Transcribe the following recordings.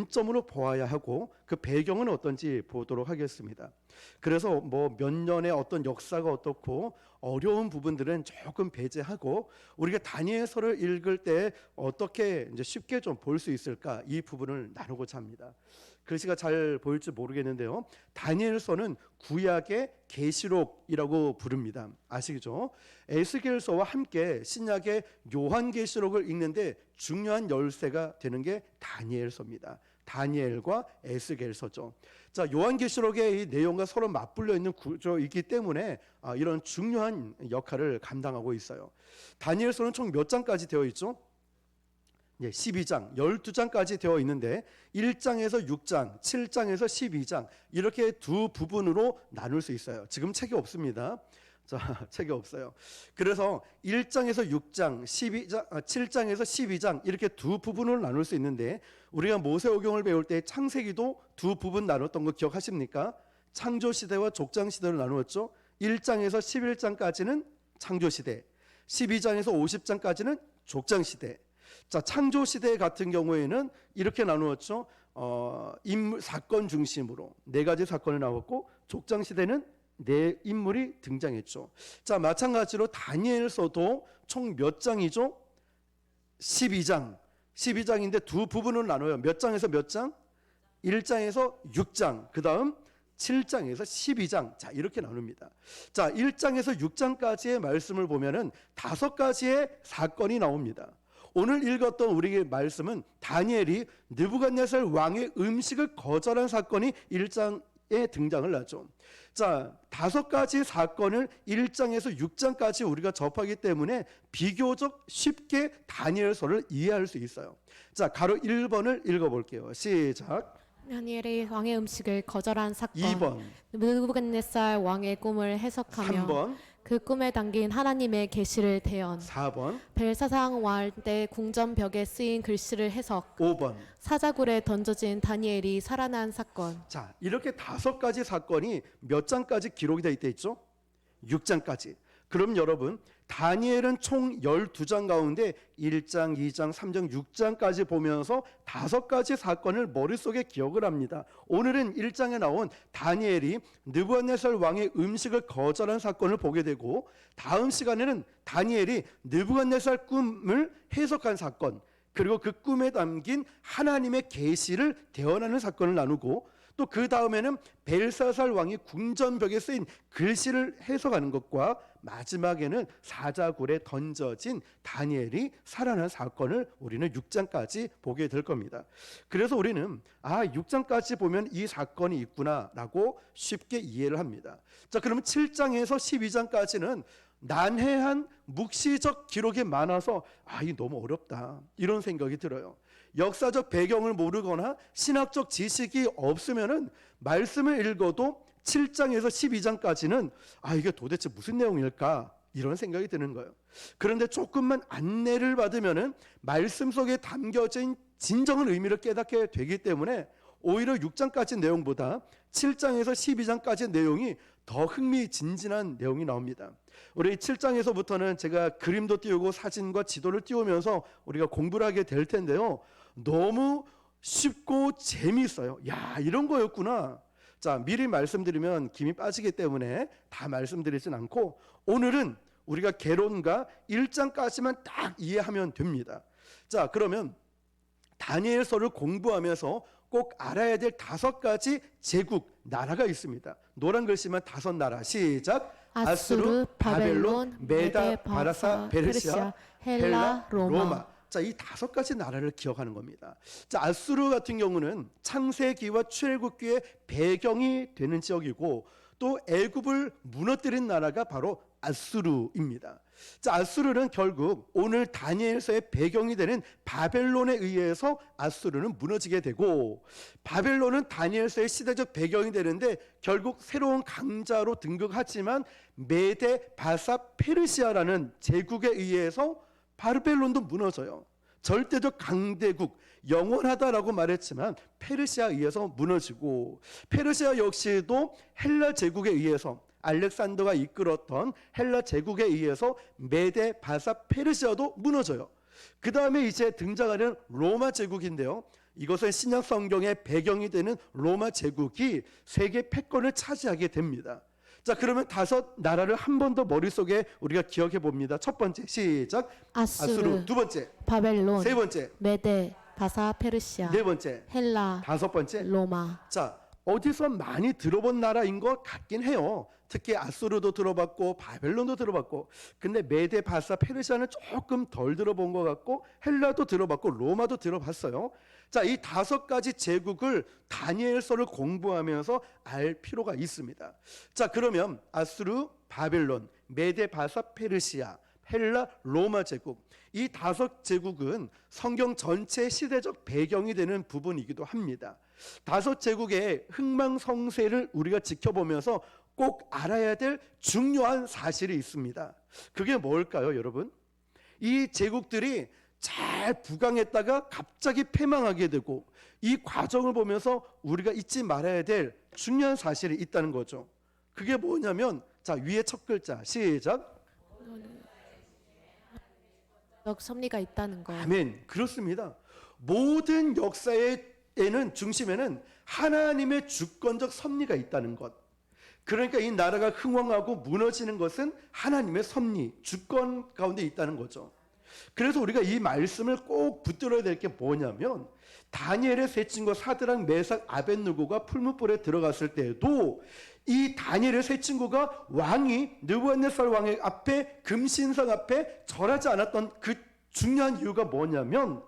쟁점으로 보아야 하고 그 배경은 어떤지 보도록 하겠습니다. 그래서 뭐 몇 년의 어떤 역사가 어떻고 어려운 부분들은 조금 배제하고 우리가 다니엘서를 읽을 때 어떻게 이제 쉽게 좀 볼 수 있을까, 이 부분을 나누고자 합니다. 글씨가 잘 보일지 모르겠는데요, 다니엘서는 구약의 계시록이라고 부릅니다. 아시죠? 에스겔서와 함께 신약의 요한계시록을 읽는데 중요한 열쇠가 되는 게 다니엘서입니다. 다니엘과 에스겔서죠. 자, 요한계시록의 이 내용과 서로 맞불려 있는 구조이기 때문에 이런 중요한 역할을 감당하고 있어요. 다니엘서는 총 몇 장까지 되어 있죠? 12장, 12장까지 되어 있는데 1장에서 6장, 7장에서 12장 이렇게 두 부분으로 나눌 수 있어요. 지금 책이 없습니다. 자, 책이 없어요. 그래서 1장에서 6장, 7장에서 12장 이렇게 두 부분으로 나눌 수 있는데, 우리가 모세오경을 배울 때 창세기도 두 부분 나눴던 거 기억하십니까? 창조시대와 족장시대로 나누었죠. 1장에서 11장까지는 창조시대, 12장에서 50장까지는 족장시대. 자, 창조시대 같은 경우에는 이렇게 나누었죠. 인물, 사건 중심으로 네 가지 사건이 나왔고, 족장시대는 네 인물이 등장했죠. 자, 마찬가지로 다니엘서도 총 몇 장이죠? 12장. 12장인데 두 부분으로 나눠요. 몇 장에서 몇 장? 1장에서 6장. 그 다음 7장에서 12장. 자, 이렇게 나눕니다. 자, 1장에서 6장까지의 말씀을 보면은 5가지의 사건이 나옵니다. 오늘 읽었던 우리의 말씀은 다니엘이 느부갓네살 왕의 음식을 거절한 사건이 1장에 등장을 하죠. 자, 5가지 사건을 1장에서 6장까지 우리가 접하기 때문에 비교적 쉽게 다니엘서를 이해할 수 있어요. 자, 가로 1번을 읽어볼게요. 시작. 다니엘이 왕의 음식을 거절한 사건. 2번. 느부갓네살 왕의 꿈을 해석하며 3번. 그 꿈에 담긴 하나님의 계시를 대언. 4번. 벨사상 왕 때 궁전벽에 쓰인 글씨를 해석. 5번. 사자굴에 던져진 다니엘이 살아난 사건. 자, 이렇게 5가지 사건이 몇 장까지 기록이 되어 있죠? 6장까지. 그럼 여러분, 다니엘은 총 12장 가운데 1장, 2장, 3장, 6장까지 보면서 5가지 사건을 머릿속에 기억을 합니다. 오늘은 1장에 나온 다니엘이 느부갓네살 왕의 음식을 거절한 사건을 보게 되고, 다음 시간에는 다니엘이 느부갓네살 꿈을 해석한 사건, 그리고 그 꿈에 담긴 하나님의 계시를 대언하는 사건을 나누고, 또 그 다음에는 벨사살 왕이 궁전벽에 쓰인 글씨를 해석하는 것과 마지막에는 사자굴에 던져진 다니엘이 살아난 사건을 우리는 6장까지 보게 될 겁니다. 그래서 우리는 6장까지 보면 이 사건이 있구나라고 쉽게 이해를 합니다. 자, 그러면 7장에서 12장까지는 난해한 묵시적 기록이 많아서 이게 너무 어렵다, 이런 생각이 들어요. 역사적 배경을 모르거나 신학적 지식이 없으면은 말씀을 읽어도 7장에서 12장까지는 이게 도대체 무슨 내용일까, 이런 생각이 드는 거예요. 그런데 조금만 안내를 받으면은 말씀 속에 담겨진 진정한 의미를 깨닫게 되기 때문에 오히려 6장까지 내용보다 7장에서 12장까지 내용이 더 흥미진진한 내용이 나옵니다. 우리 7장에서부터는 제가 그림도 띄우고 사진과 지도를 띄우면서 우리가 공부를 하게 될 텐데요, 너무 쉽고 재미있어요. 야, 이런 거였구나. 자, 미리 말씀드리면 김이 빠지기 때문에 다 말씀드리진 않고, 오늘은 우리가 개론과 1장까지만 딱 이해하면 됩니다. 자, 그러면 다니엘서를 공부하면서 꼭 알아야 될 5가지 제국, 나라가 있습니다. 노란 글씨만 5나라. 시작. 아수르, 바벨론, 메다, 바라사, 페르시아, 헬라, 로마. 자, 이 5가지 나라를 기억하는 겁니다. 자, 아수르 같은 경우는 창세기와 출애굽기의 배경이 되는 지역이고, 또 애굽을 무너뜨린 나라가 바로 아수르입니다. 자, 아수르는 결국 오늘 다니엘서의 배경이 되는 바벨론에 의해서 아수르는 무너지게 되고, 바벨론은 다니엘서의 시대적 배경이 되는데 결국 새로운 강자로 등극하지만 메데, 바사, 페르시아라는 제국에 의해서 바벨론도 무너져요. 절대적 강대국, 영원하다라고 말했지만 페르시아에 의해서 무너지고, 페르시아 역시도 헬라 제국에 의해서, 알렉산더가 이끌었던 헬라 제국에 의해서 메데, 바사, 페르시아도 무너져요. 그 다음에 이제 등장하는 로마 제국인데요, 이것은 신약 성경의 배경이 되는 로마 제국이 세계 패권을 차지하게 됩니다. 자, 그러면 5 나라를 한 번 더 머릿속에 우리가 기억해 봅니다. 첫 번째 시작. 아수르, 두 번째, 바벨론, 세 번째, 메데, 바사, 페르시아, 네 번째, 헬라, 5번째. 로마. 자, 어디서 많이 들어본 나라인 것 같긴 해요. 특히 아수르도 들어봤고 바벨론도 들어봤고, 근데 메데, 바사, 페르시아는 조금 덜 들어본 것 같고, 헬라도 들어봤고 로마도 들어봤어요. 자, 이 5가지 제국을 다니엘서를 공부하면서 알 필요가 있습니다. 자, 그러면 아수르, 바벨론, 메데, 바사, 페르시아, 헬라, 로마 제국, 이 5제국은 성경 전체 시대적 배경이 되는 부분이기도 합니다. 5제국의 흥망성쇠를 우리가 지켜보면서 꼭 알아야 될 중요한 사실이 있습니다. 그게 뭘까요, 여러분? 이 제국들이 잘 부강했다가 갑자기 패망하게 되고, 이 과정을 보면서 우리가 잊지 말아야 될 중요한 사실이 있다는 거죠. 그게 뭐냐면, 자, 위에 첫 글자 시작. 섭리가 있다는 것. 아멘. 그렇습니다. 모든 역사에는 중심에는 하나님의 주권적 섭리가 있다는 것. 그러니까 이 나라가 흥왕하고 무너지는 것은 하나님의 섭리, 주권 가운데 있다는 거죠. 그래서 우리가 이 말씀을 꼭 붙들어야 될 게 뭐냐면, 다니엘의 세 친구 사드락, 메삭, 아벳느고가 풀무불에 들어갔을 때에도 이 다니엘의 세 친구가 왕이 느부갓네살 왕의 앞에, 금신상 앞에 절하지 않았던 그 중요한 이유가 뭐냐면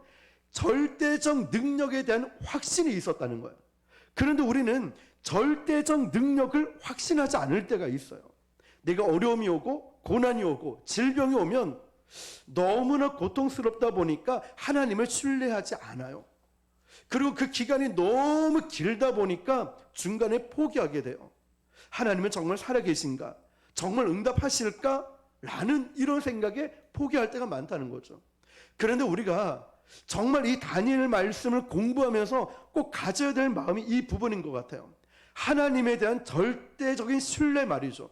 절대적 능력에 대한 확신이 있었다는 거예요. 그런데 우리는 절대적 능력을 확신하지 않을 때가 있어요. 내가 어려움이 오고 고난이 오고 질병이 오면 너무나 고통스럽다 보니까 하나님을 신뢰하지 않아요. 그리고 그 기간이 너무 길다 보니까 중간에 포기하게 돼요. 하나님은 정말 살아계신가? 정말 응답하실까? 라는 이런 생각에 포기할 때가 많다는 거죠. 그런데 우리가 정말 이 다니엘 말씀을 공부하면서 꼭 가져야 될 마음이 이 부분인 것 같아요. 하나님에 대한 절대적인 신뢰 말이죠.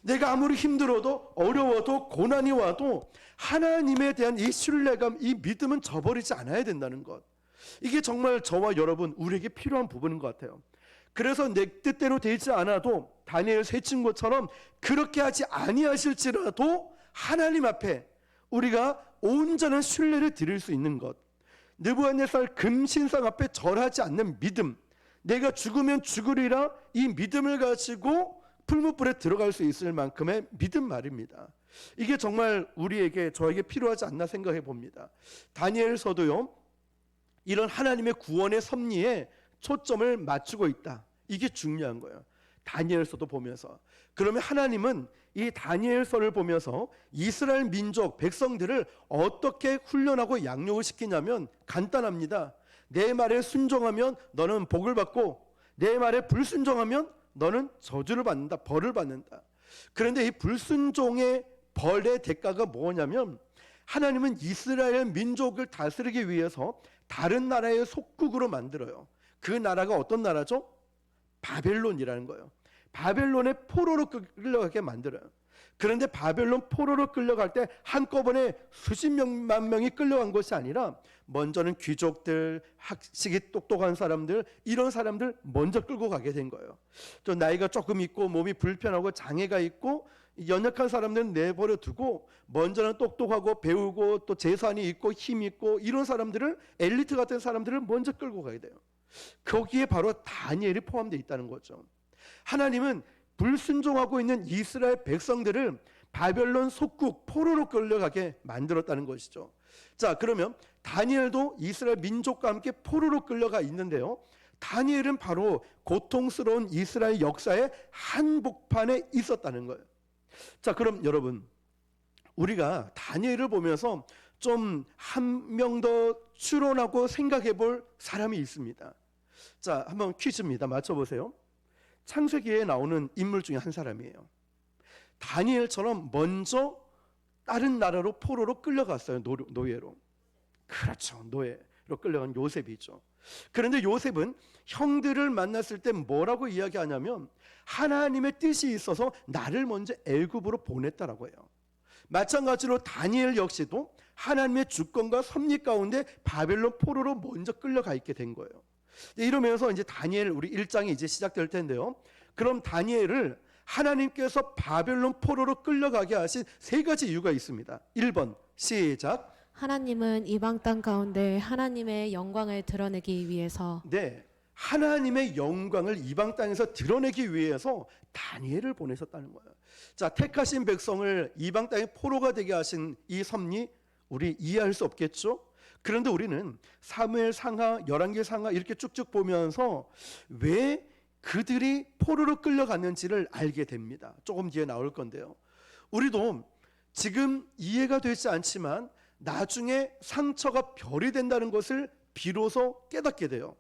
내가 아무리 힘들어도 어려워도 고난이 와도 하나님에 대한 이 신뢰감, 이 믿음은 저버리지 않아야 된다는 것. 이게 정말 저와 여러분, 우리에게 필요한 부분인 것 같아요. 그래서 내 뜻대로 되지 않아도 다니엘 세 친구처럼 그렇게 하지 아니하실지라도 하나님 앞에 우리가 온전한 신뢰를 드릴 수 있는 것. 느부갓네살 금신상 앞에 절하지 않는 믿음. 내가 죽으면 죽으리라, 이 믿음을 가지고 풀무불에 들어갈 수 있을 만큼의 믿음 말입니다. 이게 정말 우리에게, 저에게 필요하지 않나 생각해 봅니다. 다니엘서도요, 이런 하나님의 구원의 섭리에 초점을 맞추고 있다. 이게 중요한 거예요. 다니엘서도 보면서. 그러면 하나님은 이 다니엘서를 보면서 이스라엘 민족, 백성들을 어떻게 훈련하고 양육을 시키냐면 간단합니다. 내 말에 순종하면 너는 복을 받고, 내 말에 불순종하면 너는 저주를 받는다, 벌을 받는다. 그런데 이 불순종의 벌의 대가가 뭐냐면, 하나님은 이스라엘 민족을 다스리기 위해서 다른 나라의 속국으로 만들어요. 그 나라가 어떤 나라죠? 바벨론이라는 거예요. 바벨론의 포로로 끌려가게 만들어요. 그런데 바벨론 포로로 끌려갈 때 한꺼번에 수십만 명이 끌려간 것이 아니라 먼저는 귀족들, 학식이 똑똑한 사람들, 이런 사람들 먼저 끌고 가게 된 거예요. 또 나이가 조금 있고 몸이 불편하고 장애가 있고 연약한 사람들은 내버려 두고 먼저는 똑똑하고 배우고 또 재산이 있고 힘 있고 이런 사람들을, 엘리트 같은 사람들을 먼저 끌고 가야 돼요. 거기에 바로 다니엘이 포함되어 있다는 거죠. 하나님은 불순종하고 있는 이스라엘 백성들을 바벨론 속국 포로로 끌려가게 만들었다는 것이죠. 자, 그러면 다니엘도 이스라엘 민족과 함께 포로로 끌려가 있는데요, 다니엘은 바로 고통스러운 이스라엘 역사의 한복판에 있었다는 거예요. 자, 그럼 여러분, 우리가 다니엘을 보면서 좀 한 명 더 추론하고 생각해 볼 사람이 있습니다. 자, 한번 퀴즈입니다. 맞춰보세요. 창세기에 나오는 인물 중에 한 사람이에요. 다니엘처럼 먼저 다른 나라로 포로로 끌려갔어요. 노예로. 그렇죠. 노예로 끌려간 요셉이죠. 그런데 요셉은 형들을 만났을 때 뭐라고 이야기하냐면 하나님의 뜻이 있어서 나를 먼저 애굽으로 보냈다라고 해요. 마찬가지로 다니엘 역시도 하나님의 주권과 섭리 가운데 바벨론 포로로 먼저 끌려가 있게 된 거예요. 이러면서 이제 다니엘 우리 1장이 이제 시작될 텐데요. 그럼 다니엘을 하나님께서 바벨론 포로로 끌려가게 하신 세 가지 이유가 있습니다. 1번 시작. 하나님은 이방 땅 가운데 하나님의 영광을 드러내기 위해서 네, 하나님의 영광을 이방 땅에서 드러내기 위해서 다니엘을 보내셨다는 거예요. 자, 택하신 백성을 이방 땅의 포로가 되게 하신 이 섭리 우리 이해할 수 없겠죠? 그런데 우리는 사무엘 상하, 열왕기 상하 이렇게 쭉쭉 보면서 왜 그들이 포로로 끌려갔는지를 알게 됩니다. 조금 뒤에 나올 건데요. 우리도 지금 이해가 되지 않지만 나중에 상처가 별이 된다는 것을 비로소 깨닫게 돼요.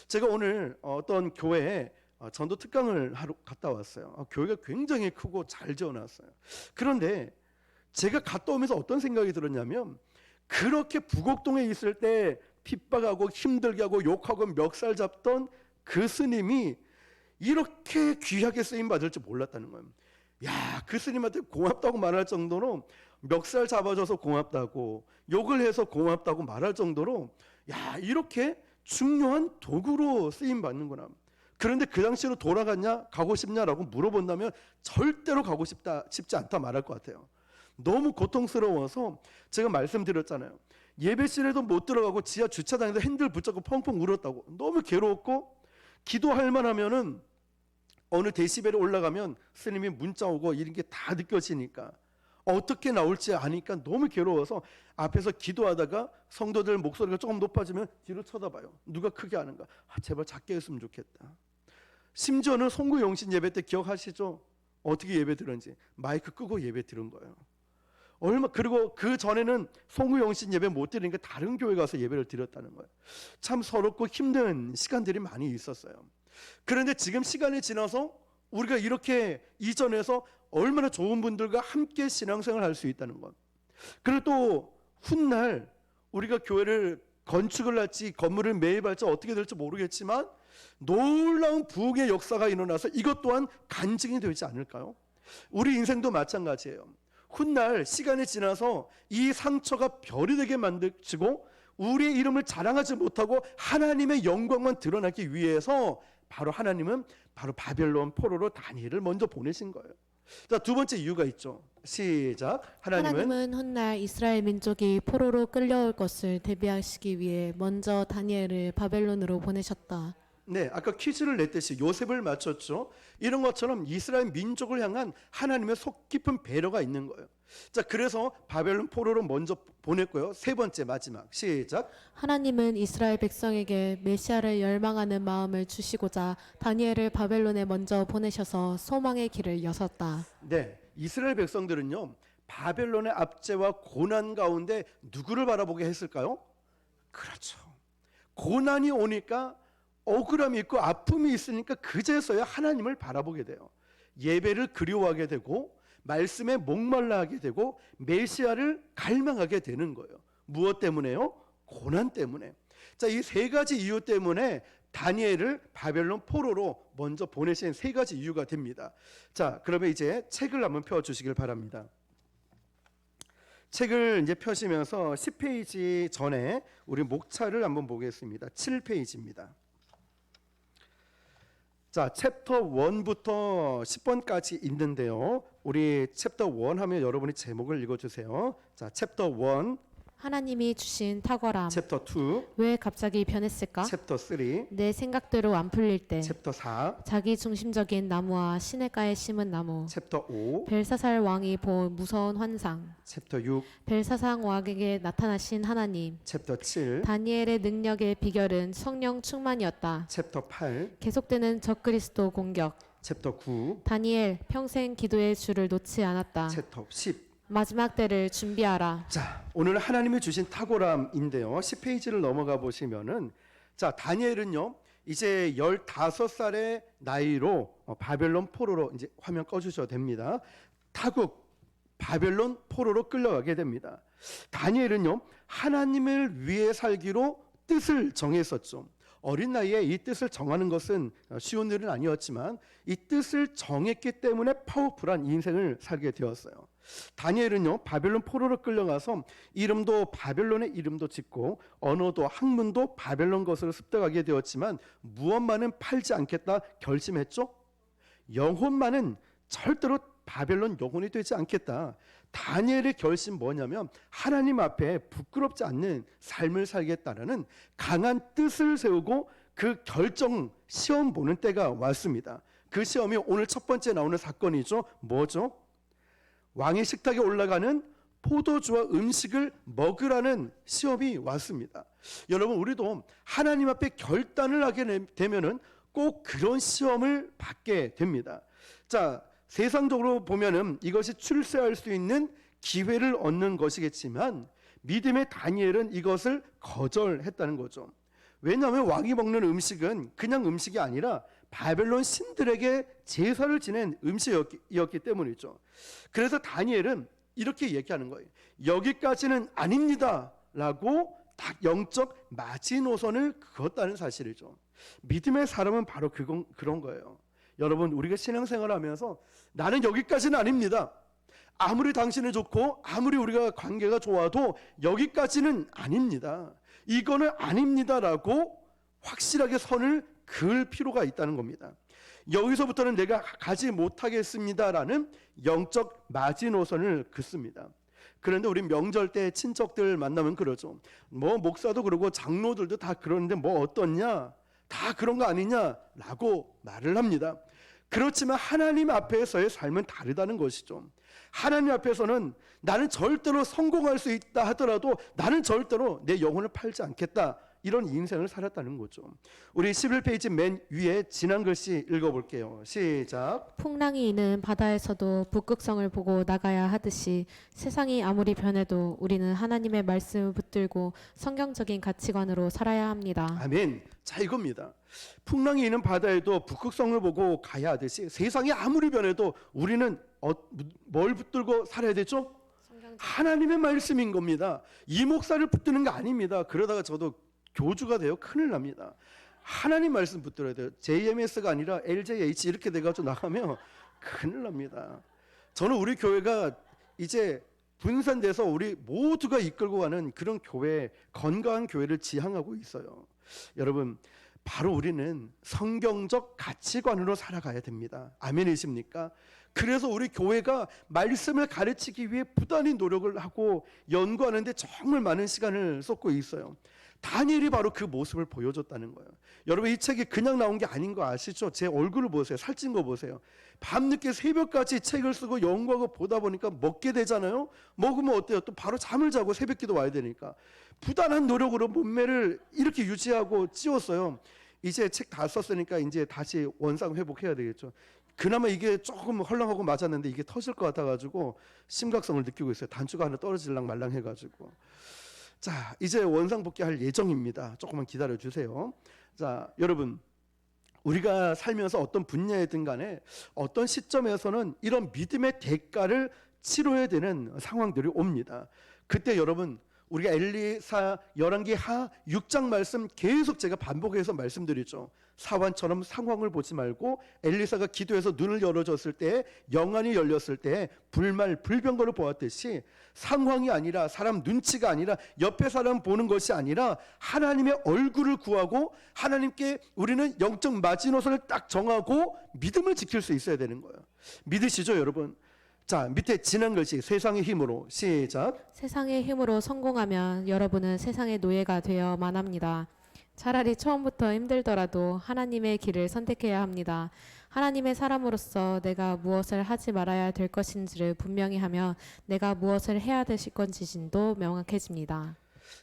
제가 오늘 어떤 교회에 전도 특강을 하러 갔다 왔어요. 교회가 굉장히 크고 잘 지어놨어요. 그런데 제가 갔다 오면서 어떤 생각이 들었냐면 그렇게 부곡동에 있을 때 핍박하고 힘들게 하고 욕하고 멱살 잡던 그 스님이 이렇게 귀하게 쓰임 받을 줄 몰랐다는 거예요. 야, 그 스님한테 고맙다고 말할 정도로 멱살 잡아줘서 고맙다고 욕을 해서 고맙다고 말할 정도로 야, 이렇게 중요한 도구로 쓰임 받는구나. 그런데 그 당시로 돌아갔냐 가고 싶냐라고 물어본다면 절대로 가고 싶지 않다 말할 것 같아요. 너무 고통스러워서 제가 말씀드렸잖아요. 예배실에도 못 들어가고 지하 주차장에서 핸들 붙잡고 펑펑 울었다고. 너무 괴로웠고 기도할 만하면은 어느 데시벨이 올라가면 스님이 문자 오고 이런 게 다 느껴지니까 어떻게 나올지 아니까 너무 괴로워서 앞에서 기도하다가 성도들 목소리가 조금 높아지면 뒤로 쳐다봐요. 누가 크게 하는가? 제발 작게 했으면 좋겠다. 심지어는 송구영신 예배 때 기억하시죠? 어떻게 예배 들었는지 마이크 끄고 예배 들은 거예요. 그리고 그 전에는 송구영신 예배 못 드리니까 다른 교회 가서 예배를 드렸다는 거예요. 참 서럽고 힘든 시간들이 많이 있었어요. 그런데 지금 시간이 지나서 우리가 이렇게 이전에서 얼마나 좋은 분들과 함께 신앙생활을 할 수 있다는 것. 그리고 또 훗날 우리가 교회를 건축을 할지 건물을 매입할지 어떻게 될지 모르겠지만 놀라운 부흥의 역사가 일어나서 이것 또한 간증이 되지 않을까요? 우리 인생도 마찬가지예요. 훗날 시간이 지나서 이 상처가 별이 되게 만들어지고 우리의 이름을 자랑하지 못하고 하나님의 영광만 드러나기 위해서 바로 하나님은 바로 바벨론 포로로 다니엘을 먼저 보내신 거예요. 자, 두 번째 이유가 있죠. 시작. 하나님은 훗날 이스라엘 민족이 포로로 끌려올 것을 대비하시기 위해 먼저 다니엘을 바벨론으로 보내셨다. 네, 아까 퀴즈를 냈듯이 요셉을 맞췄죠. 이런 것처럼 이스라엘 민족을 향한 하나님의 속 깊은 배려가 있는 거예요. 자, 그래서 바벨론 포로로 먼저 보냈고요. 세 번째 마지막 시작. 하나님은 이스라엘 백성에게 메시아를 열망하는 마음을 주시고자 다니엘을 바벨론에 먼저 보내셔서 소망의 길을 여셨다. 네, 이스라엘 백성들은요 바벨론의 압제와 고난 가운데 누구를 바라보게 했을까요? 그렇죠. 고난이 오니까 억울함이 있고 아픔이 있으니까 그제서야 하나님을 바라보게 돼요. 예배를 그리워하게 되고 말씀에 목말라 하게 되고 메시아를 갈망하게 되는 거예요. 무엇 때문에요? 고난 때문에. 자, 이 세 가지 이유 때문에 다니엘을 바벨론 포로로 먼저 보내신 세 가지 이유가 됩니다. 자, 그러면 이제 책을 한번 펴주시길 바랍니다. 책을 이제 펴시면서 10페이지 전에 우리 목차를 한번 보겠습니다. 7페이지입니다. 자, 챕터 1부터 10번까지 있는데요. 우리 챕터 1 하면 여러분이 제목을 읽어주세요. 자, 챕터 1, 하나님이 주신 탁월함. 챕터 2, 왜 갑자기 변했을까? 챕터 3, 내 생각대로 안 풀릴 때. 챕터 4, 자기 중심적인 나무와 시냇가에 심은 나무. 챕터 5, 벨사살 왕이 본 무서운 환상. 챕터 6, 벨사상 왕에게 나타나신 하나님. 챕터 7, 다니엘의 능력의 비결은 성령 충만이었다. 챕터 8, 계속되는 적그리스도 공격. 챕터 9, 다니엘 평생 기도의 줄을 놓지 않았다. 챕터 10. 마지막 때를 준비하라. 자, 오늘 하나님이 주신 탁월함인데요. 10페이지를 넘어가 보시면은 자, 다니엘은요. 이제 15살의 나이로 바벨론 포로로 이제 화면 꺼 주셔도 됩니다. 타국 바벨론 포로로 끌려가게 됩니다. 다니엘은요. 하나님을 위해 살기로 뜻을 정했었죠. 어린 나이에 이 뜻을 정하는 것은 쉬운 일은 아니었지만 이 뜻을 정했기 때문에 파워풀한 인생을 살게 되었어요. 다니엘은요, 바벨론 포로로 끌려가서 이름도 바벨론의 이름도 짓고 언어도 학문도 바벨론 것으로 습득하게 되었지만 무엇만은 팔지 않겠다 결심했죠. 영혼만은 절대로 바벨론 영혼이 되지 않겠다. 다니엘의 결심 뭐냐면 하나님 앞에 부끄럽지 않는 삶을 살겠다라는 강한 뜻을 세우고 그 결정 시험 보는 때가 왔습니다. 그 시험이 오늘 첫 번째 나오는 사건이죠. 뭐죠? 왕의 식탁에 올라가는 포도주와 음식을 먹으라는 시험이 왔습니다. 여러분, 우리도 하나님 앞에 결단을 하게 되면은 꼭 그런 시험을 받게 됩니다. 자, 세상적으로 보면은 이것이 출세할 수 있는 기회를 얻는 것이겠지만 믿음의 다니엘은 이것을 거절했다는 거죠. 왜냐하면 왕이 먹는 음식은 그냥 음식이 아니라 바벨론 신들에게 제사를 지낸 음식이었기 때문이죠. 그래서 다니엘은 이렇게 얘기하는 거예요. 여기까지는 아닙니다 라고 딱 영적 마지노선을 그었다는 사실이죠. 믿음의 사람은 바로 그런 거예요. 여러분, 우리가 신앙생활을 하면서 나는 여기까지는 아닙니다. 아무리 당신이 좋고 아무리 우리가 관계가 좋아도 여기까지는 아닙니다. 이거는 아닙니다라고 확실하게 선을 그을 필요가 있다는 겁니다. 여기서부터는 내가 가지 못하겠습니다라는 영적 마지노선을 긋습니다. 그런데 우리 명절 때 친척들 만나면 그러죠. 뭐 목사도 그러고 장로들도 다 그러는데 뭐 어떻냐? 다 그런 거 아니냐라고 말을 합니다. 그렇지만 하나님 앞에서의 삶은 다르다는 것이죠. 하나님 앞에서는 나는 절대로 성공할 수 있다 하더라도 나는 절대로 내 영혼을 팔지 않겠다, 이런 인생을 살았다는 거죠. 우리 11페이지 맨 위에 지난 글씨 읽어볼게요. 시작. 풍랑이 이는 바다에서도 북극성을 보고 나가야 하듯이 세상이 아무리 변해도 우리는 하나님의 말씀을 붙들고 성경적인 가치관으로 살아야 합니다. 아멘. 자, 이겁니다. 풍랑이 있는 바다에도 북극성을 보고 가야 하듯이 세상이 아무리 변해도 우리는 뭘 붙들고 살아야 되죠? 하나님의 말씀인 겁니다. 이 목사를 붙드는 거 아닙니다. 그러다가 저도 교주가 돼요. 큰일 납니다. 하나님 말씀 붙들어야 돼요. JMS가 아니라 LJH 이렇게 돼가지고 나가면 큰일 납니다. 저는 우리 교회가 이제 분산돼서 우리 모두가 이끌고 가는 그런 교회, 건강한 교회를 지향하고 있어요. 여러분, 바로 우리는 성경적 가치관으로 살아가야 됩니다. 아멘이십니까? 그래서 우리 교회가 말씀을 가르치기 위해 부단히 노력을 하고 연구하는데 정말 많은 시간을 쏟고 있어요. 다니엘이 바로 그 모습을 보여줬다는 거예요. 여러분, 이 책이 그냥 나온 게 아닌 거 아시죠? 제 얼굴을 보세요. 살찐 거 보세요. 밤늦게 새벽까지 책을 쓰고 연구하고 보다 보니까 먹게 되잖아요. 먹으면 어때요? 또 바로 잠을 자고 새벽기도 와야 되니까 부단한 노력으로 몸매를 이렇게 유지하고 찌웠어요. 이제 책 다 썼으니까 이제 다시 원상 회복해야 되겠죠. 그나마 이게 조금 헐렁하고 맞았는데 이게 터질 것 같아가지고 심각성을 느끼고 있어요. 단추가 하나 떨어질랑 말랑 해가지고. 자, 이제 원상 복귀할 예정입니다. 조금만 기다려 주세요. 자, 여러분, 우리가 살면서 어떤 분야에든 간에 어떤 시점에서는 이런 믿음의 대가를 치러야 되는 상황들이 옵니다. 그때 여러분, 우리가 엘리사 열왕기 하 6장 말씀 계속 제가 반복해서 말씀드리죠. 사환처럼 상황을 보지 말고 엘리사가 기도해서 눈을 열어줬을 때, 영안이 열렸을 때 불말 불병거를 보았듯이 상황이 아니라 사람 눈치가 아니라 옆에 사람 보는 것이 아니라 하나님의 얼굴을 구하고 하나님께 우리는 영적 마지노선을 딱 정하고 믿음을 지킬 수 있어야 되는 거예요. 믿으시죠, 여러분? 자, 밑에 지난 글씨 세상의 힘으로 시작. 세상의 힘으로 성공하면 여러분은 세상의 노예가 되어만 합니다. 차라리 처음부터 힘들더라도 하나님의 길을 선택해야 합니다. 하나님의 사람으로서 내가 무엇을 하지 말아야 될 것인지를 분명히 하면 내가 무엇을 해야 될 건지도 명확해집니다.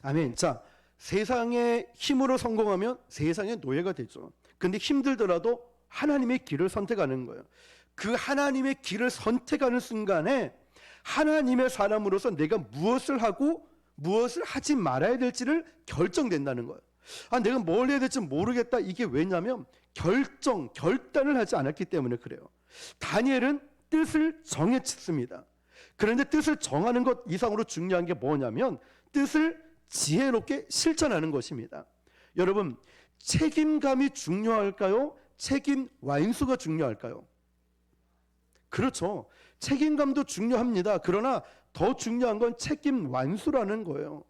아멘. 자, 세상의 힘으로 성공하면 세상의 노예가 되죠. 근데 힘들더라도 하나님의 길을 선택하는 거예요. 그 하나님의 길을 선택하는 순간에 하나님의 사람으로서 내가 무엇을 하고 무엇을 하지 말아야 될지를 결정된다는 거예요. 아, 내가 뭘 해야 될지 모르겠다. 이게 왜냐면 결단을 하지 않았기 때문에 그래요. 다니엘은 뜻을 정했습니다. 그런데 뜻을 정하는 것 이상으로 중요한 게 뭐냐면 뜻을 지혜롭게 실천하는 것입니다. 여러분, 책임감이 중요할까요? 책임 완수가 중요할까요? 그렇죠. 책임감도 중요합니다. 그러나 더 중요한 건 책임 완수라는 거예요.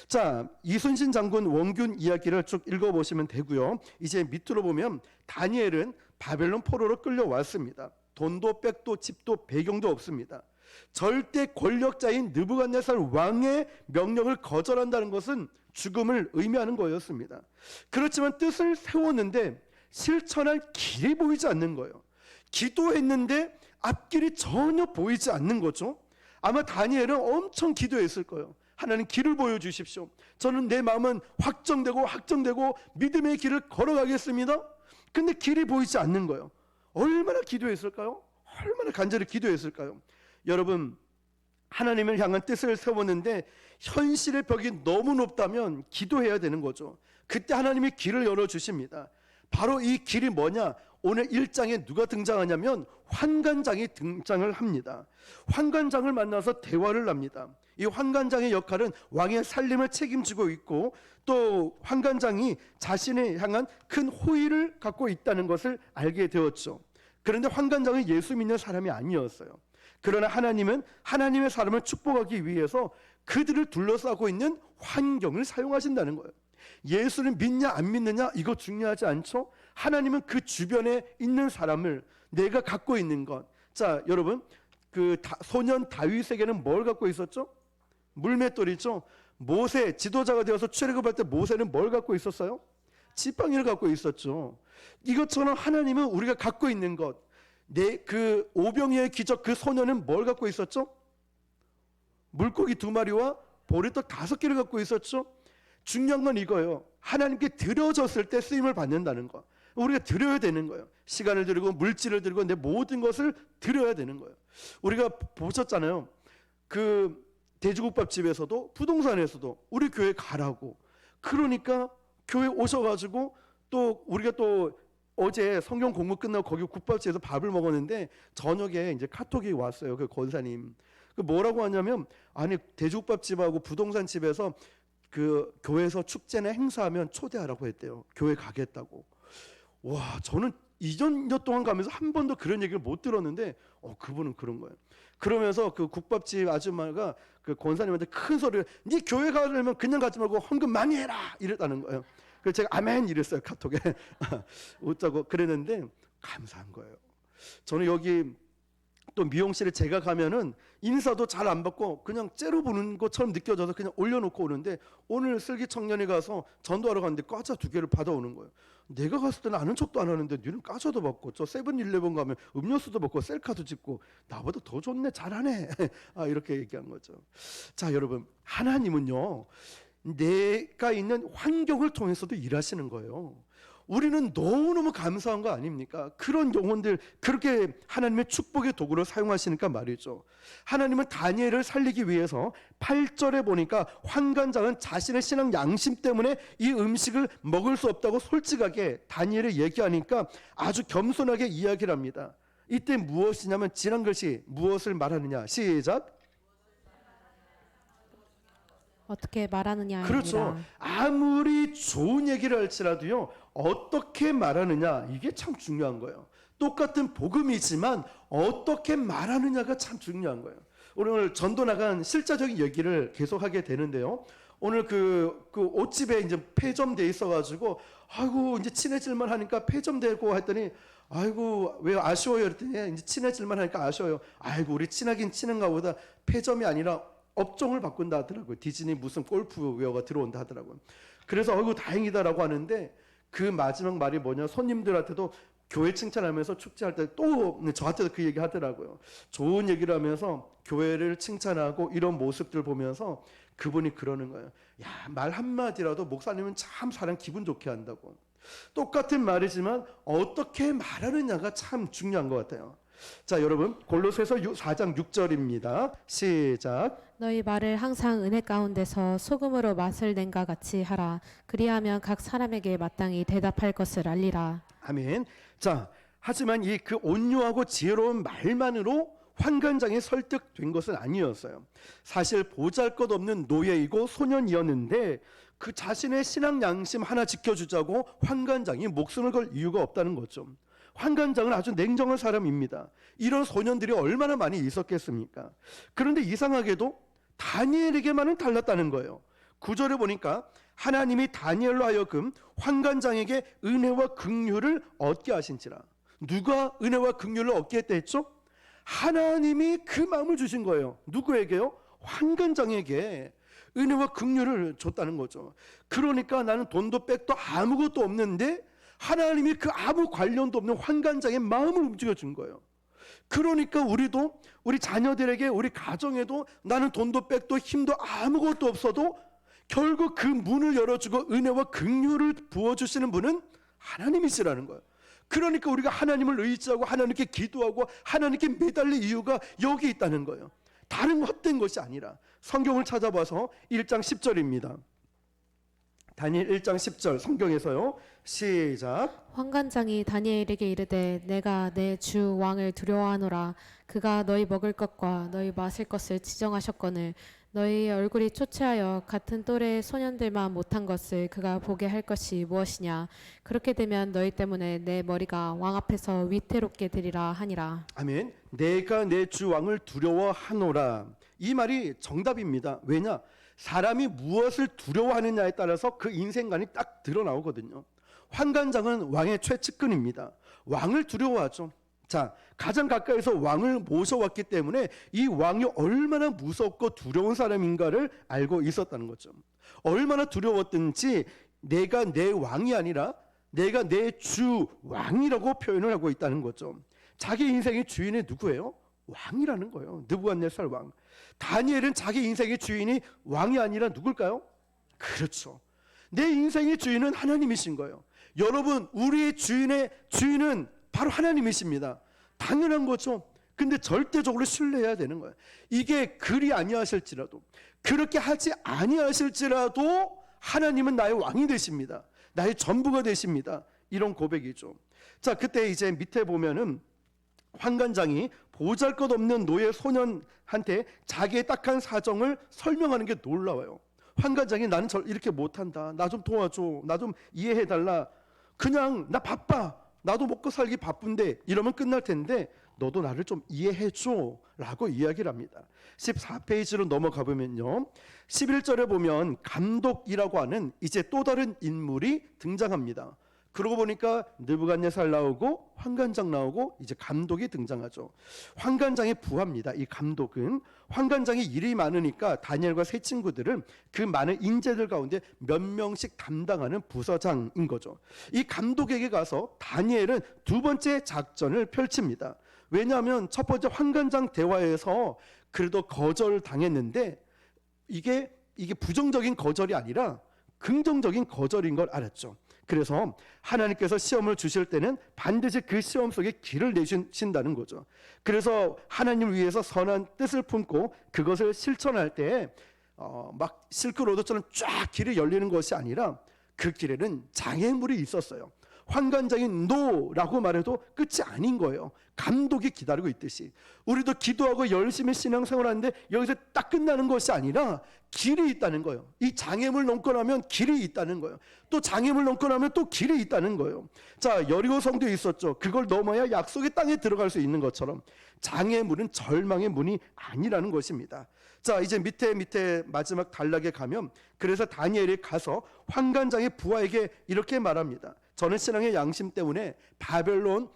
자, 이순신 장군 원균 이야기를 쭉 읽어보시면 되고요. 이제 밑으로 보면 다니엘은 바벨론 포로로 끌려왔습니다. 돈도 백도 집도 배경도 없습니다. 절대 권력자인 느부갓네살 왕의 명령을 거절한다는 것은 죽음을 의미하는 거였습니다. 그렇지만 뜻을 세웠는데 실천할 길이 보이지 않는 거예요. 기도했는데 앞길이 전혀 보이지 않는 거죠. 아마 다니엘은 엄청 기도했을 거예요. 하나님 길을 보여주십시오. 저는 내 마음은 확정되고 믿음의 길을 걸어가겠습니다. 근데 길이 보이지 않는 거예요. 얼마나 기도했을까요? 얼마나 간절히 기도했을까요? 여러분, 하나님을 향한 뜻을 세웠는데 현실의 벽이 너무 높다면 기도해야 되는 거죠. 그때 하나님이 길을 열어주십니다. 바로 이 길이 뭐냐? 오늘 1장에 누가 등장하냐면 환관장이 등장을 합니다. 환관장을 만나서 대화를 합니다. 이 환관장의 역할은 왕의 살림을 책임지고 있고 또 환관장이 자신을 향한 큰 호의를 갖고 있다는 것을 알게 되었죠. 그런데 환관장은 예수 믿는 사람이 아니었어요. 그러나 하나님은 하나님의 사람을 축복하기 위해서 그들을 둘러싸고 있는 환경을 사용하신다는 거예요. 예수를 믿냐 안 믿느냐 이거 중요하지 않죠? 하나님은 그 주변에 있는 사람을 내가 갖고 있는 것. 자, 여러분, 그 소년 다윗에게는 뭘 갖고 있었죠? 물맷돌이죠. 모세 지도자가 되어서 출애굽할 때 모세는 뭘 갖고 있었어요? 지팡이를 갖고 있었죠. 이것처럼 하나님은 우리가 갖고 있는 것. 그 오병이어의 기적 그 소년은 뭘 갖고 있었죠? 물고기 2마리와 보리떡 5개를 갖고 있었죠. 중요한 건 이거예요. 하나님께 드려졌을 때 쓰임을 받는다는 거. 우리가 드려야 되는 거예요. 시간을 드리고 물질을 드리고 내 모든 것을 드려야 되는 거예요. 우리가 보셨잖아요. 그 돼지국밥집에서도 부동산에서도 우리 교회 가라고. 그러니까 교회 오셔가지고 또 우리가 또 어제 성경 공부 끝나고 거기 국밥집에서 밥을 먹었는데 저녁에 이제 카톡이 왔어요. 그 권사님. 그 뭐라고 하냐면 아니 돼지국밥집하고 부동산집에서 그 교회에서 축제나 행사하면 초대하라고 했대요. 교회 가겠다고. 와, 저는 2년 동안 가면서 한 번도 그런 얘기를 못 들었는데 그분은 그런 거예요. 그러면서 그 국밥집 아줌마가 그 권사님한테 큰 소리를 네 교회 가려면 그냥 가지 말고 헌금 많이 해라 이랬다는 거예요. 그래서 제가 아멘 이랬어요. 카톡에. 웃자고 그랬는데 감사한 거예요. 저는 여기 또 미용실에 제가 가면은 인사도 잘 안 받고 그냥 째로 보는 것처럼 느껴져서 그냥 올려놓고 오는데 오늘 슬기 청년이 가서 전도하러 갔는데 과자 2개를 받아오는 거예요. 내가 갔을 때는 아는 척도 안 하는데 너는 과자도 받고 저 세븐일레븐 가면 음료수도 받고 셀카도 찍고 나보다 더 좋네 잘하네. 이렇게 얘기한 거죠. 자, 여러분, 하나님은요 내가 있는 환경을 통해서도 일하시는 거예요. 우리는 너무너무 감사한 거 아닙니까? 그런 영혼들 그렇게 하나님의 축복의 도구로 사용하시니까 말이죠. 하나님은 다니엘을 살리기 위해서 8절에 보니까 환관장은 자신의 신앙 양심 때문에 이 음식을 먹을 수 없다고 솔직하게 다니엘을 얘기하니까 아주 겸손하게 이야기를 합니다. 이때 무엇이냐면 지난 글씨 무엇을 말하느냐 시작. 어떻게 말하느냐입니다. 그렇죠. 아무리 좋은 얘기를 할지라도요 어떻게 말하느냐 이게 참 중요한 거예요. 똑같은 복음이지만 어떻게 말하느냐가 참 중요한 거예요. 오늘 전도 나간 실제적인 얘기를 계속하게 되는데요. 오늘 그 옷집에 이제 폐점돼 있어가지고 아이고 이제 친해질만 하니까 폐점되고 했더니 아이고 왜 아쉬워요 그랬더니 이제 친해질만 하니까 아쉬워요. 아이고 우리 친하긴 친한가 보다 폐점이 아니라 업종을 바꾼다 하더라고요. 디즈니 무슨 골프웨어가 들어온다 하더라고요. 그래서 어이구 다행이다라고 하는데 그 마지막 말이 뭐냐 손님들한테도 교회 칭찬하면서 축제할 때 또 저한테도 그 얘기 하더라고요. 좋은 얘기를 하면서 교회를 칭찬하고 이런 모습들 보면서 그분이 그러는 거예요. 야, 말 한마디라도 목사님은 참 사람 기분 좋게 한다고. 똑같은 말이지만 어떻게 말하느냐가 참 중요한 것 같아요. 자, 여러분 골로새서 4장 6절입니다. 시작. 너희 말을 항상 은혜 가운데서 소금으로 맛을 낸과 같이 하라. 그리하면 각 사람에게 마땅히 대답할 것을 알리라. 아멘. 자, 하지만 이 그 온유하고 지혜로운 말만으로 환관장이 설득된 것은 아니었어요. 사실 보잘것없는 노예이고 소년이었는데 그 자신의 신앙 양심 하나 지켜주자고 환관장이 목숨을 걸 이유가 없다는 거죠. 환관장은 아주 냉정한 사람입니다. 이런 소년들이 얼마나 많이 있었겠습니까? 그런데 이상하게도 다니엘에게만은 달랐다는 거예요. 9절에 보니까 하나님이 다니엘로 하여금 환관장에게 은혜와 긍휼을 얻게 하신지라. 누가 은혜와 긍휼을 얻게 했다 했죠? 하나님이 그 마음을 주신 거예요. 누구에게요? 환관장에게 은혜와 긍휼을 줬다는 거죠. 그러니까 나는 돈도 백도 아무것도 없는데 하나님이 그 아무 관련도 없는 환관장의 마음을 움직여 준 거예요. 그러니까 우리도 우리 자녀들에게 우리 가정에도 나는 돈도 백도 힘도 아무것도 없어도 결국 그 문을 열어주고 은혜와 긍휼을 부어주시는 분은 하나님이시라는 거예요. 그러니까 우리가 하나님을 의지하고 하나님께 기도하고 하나님께 매달릴 이유가 여기 있다는 거예요. 다른 헛된 것이 아니라 성경을 찾아봐서 1장 10절입니다. 다니엘 1장 10절 성경에서요. 시작. 환관장이 다니엘에게 이르되 내가 내 주 왕을 두려워하노라. 그가 너희 먹을 것과 너희 마실 것을 지정하셨거늘 너희 얼굴이 초췌하여 같은 또래의 소년들만 못한 것을 그가 보게 할 것이 무엇이냐. 그렇게 되면 너희 때문에 내 머리가 왕 앞에서 위태롭게 되리라 하니라. 아멘. 내가 내 주 왕을 두려워하노라. 이 말이 정답입니다. 왜냐? 사람이 무엇을 두려워하느냐에 따라서 그 인생관이 딱 드러나오거든요. 환관장은 왕의 최측근입니다. 왕을 두려워하죠. 자, 가장 가까이서 왕을 모셔왔기 때문에 이 왕이 얼마나 무섭고 두려운 사람인가를 알고 있었다는 거죠. 얼마나 두려웠든지 내가 내 왕이 아니라 내가 내 주 왕이라고 표현을 하고 있다는 거죠. 자기 인생의 주인이 누구예요? 왕이라는 거예요. 느부갓네살 왕. 다니엘은 자기 인생의 주인이 왕이 아니라 누굴까요? 그렇죠. 내 인생의 주인은 하나님이신 거예요. 여러분, 우리의 주인은 바로 하나님이십니다. 당연한 거죠. 근데 절대적으로 신뢰해야 되는 거예요. 이게 그리 아니하실지라도, 그렇게 하지 아니하실지라도 하나님은 나의 왕이 되십니다. 나의 전부가 되십니다. 이런 고백이죠. 자, 그때 이제 밑에 보면은 환관장이 보잘것없는 노예 소년한테 자기의 딱한 사정을 설명하는 게 놀라워요. 환관장이 나는 이렇게 못한다. 나 좀 도와줘. 나 좀 이해해달라. 그냥 나 바빠. 나도 먹고 살기 바쁜데 이러면 끝날 텐데 너도 나를 좀 이해해줘 라고 이야기를 합니다. 14페이지로 넘어가 보면요. 11절에 보면 감독이라고 하는 이제 또 다른 인물이 등장합니다. 그러고 보니까 느부갓네살 나오고 환관장 나오고 이제 감독이 등장하죠. 환관장의 부하입니다. 이 감독은 환관장이 일이 많으니까 다니엘과 세 친구들은 그 많은 인재들 가운데 몇 명씩 담당하는 부서장인 거죠. 이 감독에게 가서 다니엘은 두 번째 작전을 펼칩니다. 왜냐하면 첫 번째 환관장 대화에서 그래도 거절당했는데 이게 부정적인 거절이 아니라 긍정적인 거절인 걸 알았죠. 그래서 하나님께서 시험을 주실 때는 반드시 그 시험 속에 길을 내신다는 거죠. 그래서 하나님을 위해서 선한 뜻을 품고 그것을 실천할 때 막 실크로드처럼 쫙 길이 열리는 것이 아니라 그 길에는 장애물이 있었어요. 환관장이 노라고 말해도 끝이 아닌 거예요. 감독이 기다리고 있듯이 우리도 기도하고 열심히 신앙생활하는데 여기서 딱 끝나는 것이 아니라 길이 있다는 거예요. 이 장애물 넘고 나면 길이 있다는 거예요. 또 장애물 넘고 나면 또 길이 있다는 거예요. 자, 여리고 성도 있었죠. 그걸 넘어야 약속의 땅에 들어갈 수 있는 것처럼 장애물은 절망의 문이 아니라는 것입니다. 자, 이제 밑에 마지막 단락에 가면 그래서 다니엘이 가서 환관장의 부하에게 이렇게 말합니다. 저는 신앙의 양심 때문에 바벨론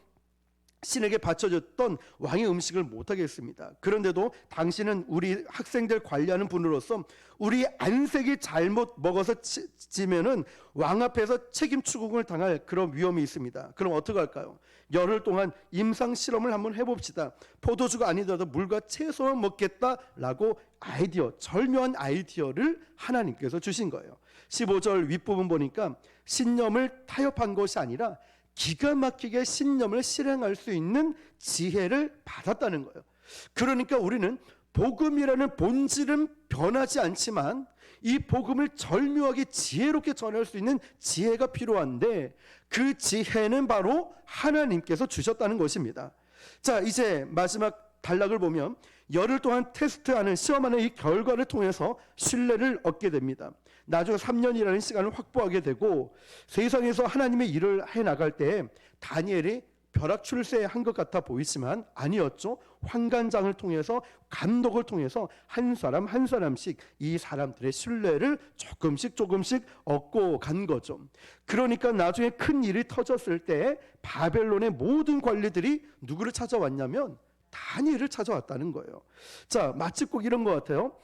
신에게 바쳐줬던 왕의 음식을 못하겠습니다. 그런데도 당신은 우리 학생들 관리하는 분으로서 우리 안색이 잘못 먹어서 지면은 왕 앞에서 책임 추궁을 당할 그런 위험이 있습니다. 그럼 어떻게 할까요? 열흘 동안 임상 실험을 한번 해봅시다. 포도주가 아니더라도 물과 채소만 먹겠다라고 절묘한 아이디어를 하나님께서 주신 거예요. 15절 윗부분 보니까 신념을 타협한 것이 아니라 기가 막히게 신념을 실행할 수 있는 지혜를 받았다는 거예요. 그러니까 우리는 복음이라는 본질은 변하지 않지만 이 복음을 절묘하게 지혜롭게 전할 수 있는 지혜가 필요한데 그 지혜는 바로 하나님께서 주셨다는 것입니다. 자, 이제 마지막 단락을 보면 열흘 동안 테스트하는 시험하는 이 결과를 통해서 신뢰를 얻게 됩니다. 나중에 3년이라는 시간을 확보하게 되고 세상에서 하나님의 일을 해 나갈 때 다니엘이 벼락출세한 것 같아 보이지만 아니었죠. 환관장을 통해서 감독을 통해서 한 사람 한 사람씩 이 사람들의 신뢰를 조금씩 얻고 간 거죠. 그러니까 나중에 큰 일이 터졌을 때 바벨론의 모든 관리들이 누구를 찾아왔냐면 다니엘을 찾아왔다는 거예요. 자, 마치 꼭 이런 것 같아요.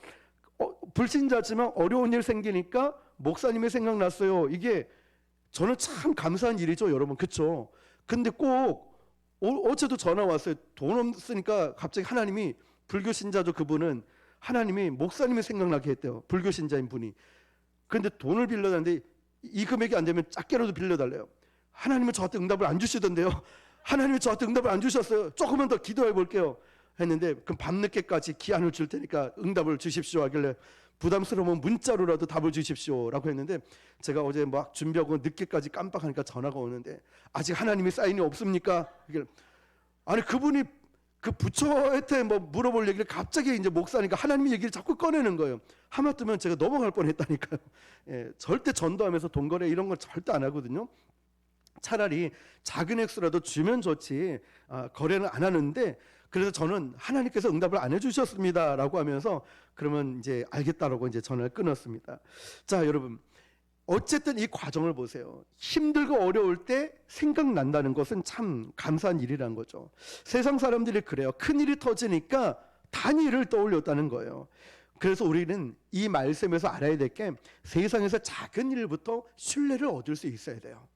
불신자지만 어려운 일 생기니까 목사님이 생각났어요. 이게 저는 참 감사한 일이죠, 여러분. 그렇죠? 근데 꼭 어제도 전화 왔어요. 돈 없으니까 갑자기 하나님이, 불교 신자죠, 그분은 하나님이 목사님이 생각나게 했대요. 불교 신자인 분이. 근데 돈을 빌려달는데 이 금액이 안 되면 작게라도 빌려달래요. 하나님은 저한테 응답을 안 주시던데요. 하나님이 저한테 응답을 안 주셨어요. 조금만 더 기도해 볼게요 했는데, 그럼 밤늦게까지 기한을 줄 테니까 응답을 주십시오 하길래 부담스러우면 문자로라도 답을 주십시오라고 했는데, 제가 어제 막 준비하고 늦게까지 깜빡하니까 전화가 오는데 아직 하나님이 사인이 없습니까? 아니 그분이 그 부처한테 뭐 물어볼 얘기를 갑자기 이제 목사니까 하나님의 얘기를 자꾸 꺼내는 거예요. 하마터면 제가 넘어갈 뻔했다니까요. 예, 절대 전도하면서 돈거래 이런 걸 절대 안 하거든요. 차라리 작은 액수라도 주면 좋지 거래는 안 하는데, 그래서 저는 하나님께서 응답을 안 해주셨습니다라고 하면서 그러면 이제 알겠다라고 이제 전화를 끊었습니다. 자, 여러분, 어쨌든 이 과정을 보세요. 힘들고 어려울 때 생각난다는 것은 참 감사한 일이라는 거죠. 세상 사람들이 그래요. 큰 일이 터지니까 다니엘을 떠올렸다는 거예요. 그래서 우리는 이 말씀에서 알아야 될 게 세상에서 작은 일부터 신뢰를 얻을 수 있어야 돼요.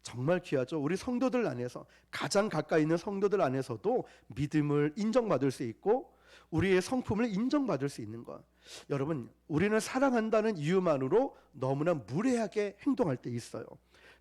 정말 귀하죠. 우리 성도들 안에서, 가장 가까이 있는 성도들 안에서도 믿음을 인정받을 수 있고 우리의 성품을 인정받을 수 있는 것. 여러분, 우리는 사랑한다는 이유만으로 너무나 무례하게 행동할 때 있어요.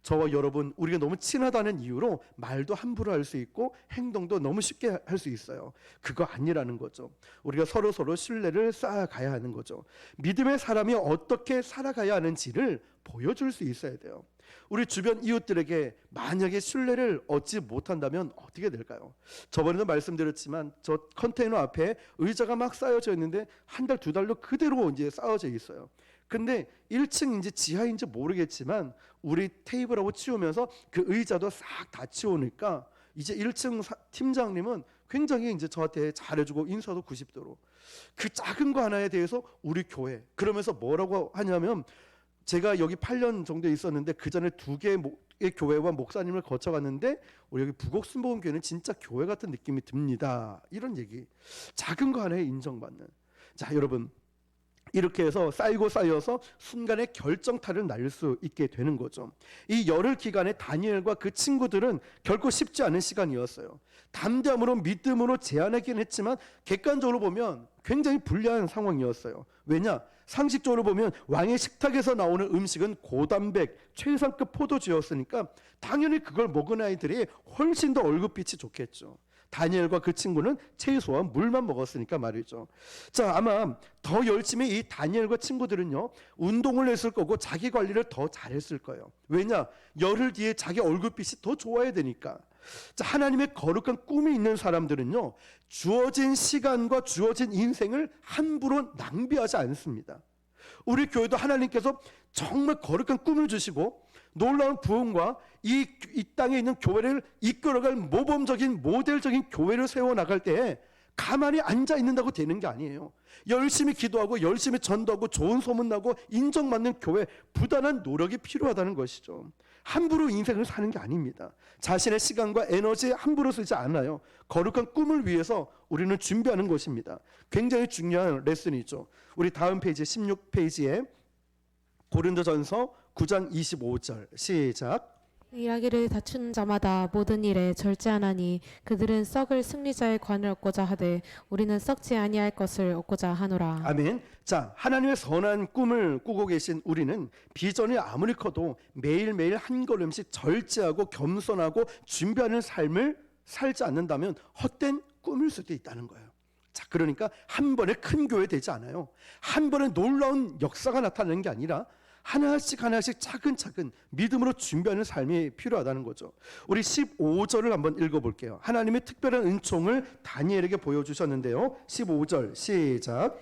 저와 여러분, 우리가 너무 친하다는 이유로 말도 함부로 할 수 있고 행동도 너무 쉽게 할 수 있어요. 그거 아니라는 거죠. 우리가 서로 신뢰를 쌓아가야 하는 거죠. 믿음의 사람이 어떻게 살아가야 하는지를 보여줄 수 있어야 돼요. 우리 주변 이웃들에게 만약에 신뢰를 얻지 못한다면 어떻게 될까요? 저번에도 말씀드렸지만 저 컨테이너 앞에 의자가 막 쌓여져 있는데 한 달, 두 달로 그대로 이제 쌓여져 있어요. 근데 1층인지 지하인지 모르겠지만 우리 테이블하고 치우면서 그 의자도 싹 다 치우니까 이제 1층 팀장님은 굉장히 이제 저한테 잘해주고 인사도 90도로. 그 작은 거 하나에 대해서 우리 교회, 그러면서 뭐라고 하냐면, 제가 여기 8년 정도 있었는데 그 전에 2개의 교회와 목사님을 거쳐갔는데 우리 여기 부곡순복음교회는 진짜 교회 같은 느낌이 듭니다. 이런 얘기. 작은 거 하나에 인정받는. 자, 여러분, 이렇게 해서 쌓여서 순간에 결정타를 날릴 수 있게 되는 거죠. 이 열흘 기간에 다니엘과 그 친구들은 결코 쉽지 않은 시간이었어요. 담대함으로 믿음으로 제안하긴 했지만 객관적으로 보면 굉장히 불리한 상황이었어요. 왜냐? 상식적으로 보면 왕의 식탁에서 나오는 음식은 고단백 최상급 포도주였으니까 당연히 그걸 먹은 아이들이 훨씬 더 얼굴빛이 좋겠죠. 다니엘과 그 친구는 채소와 물만 먹었으니까 말이죠. 자, 아마 더 열심히 이 다니엘과 친구들은요, 운동을 했을 거고 자기 관리를 더 잘했을 거예요. 왜냐? 열흘 뒤에 자기 얼굴빛이 더 좋아야 되니까. 자, 하나님의 거룩한 꿈이 있는 사람들은요, 주어진 시간과 주어진 인생을 함부로 낭비하지 않습니다. 우리 교회도 하나님께서 정말 거룩한 꿈을 주시고 놀라운 부흥과 이 땅에 있는 교회를 이끌어갈 모범적인 모델적인 교회를 세워나갈 때 가만히 앉아 있는다고 되는 게 아니에요. 열심히 기도하고 열심히 전도하고 좋은 소문나고 인정받는 교회, 부단한 노력이 필요하다는 것이죠. 함부로 인생을 사는 게 아닙니다. 자신의 시간과 에너지 함부로 쓰지 않아요. 거룩한 꿈을 위해서 우리는 준비하는 것입니다. 굉장히 중요한 레슨이죠. 우리 다음 페이지 16페이지에 고린도전서 9장 25절 시작. 일하기를 다투는 자마다 모든 일에 절제하나니 그들은 썩을 승리자의 관을 얻고자 하되 우리는 썩지 아니할 것을 얻고자 하노라. 아멘. 자, 하나님의 선한 꿈을 꾸고 계신 우리는 비전이 아무리 커도 매일매일 한 걸음씩 절제하고 겸손하고 준비하는 삶을 살지 않는다면 헛된 꿈일 수도 있다는 거예요. 자, 그러니까 한 번에 큰 교회 되지 않아요. 한 번에 놀라운 역사가 나타나는 게 아니라 하나씩 차근차근 믿음으로 준비하는 삶이 필요하다는 거죠. 우리 15절을 한번 읽어볼게요. 하나님의 특별한 은총을 다니엘에게 보여주셨는데요. 15절 시작.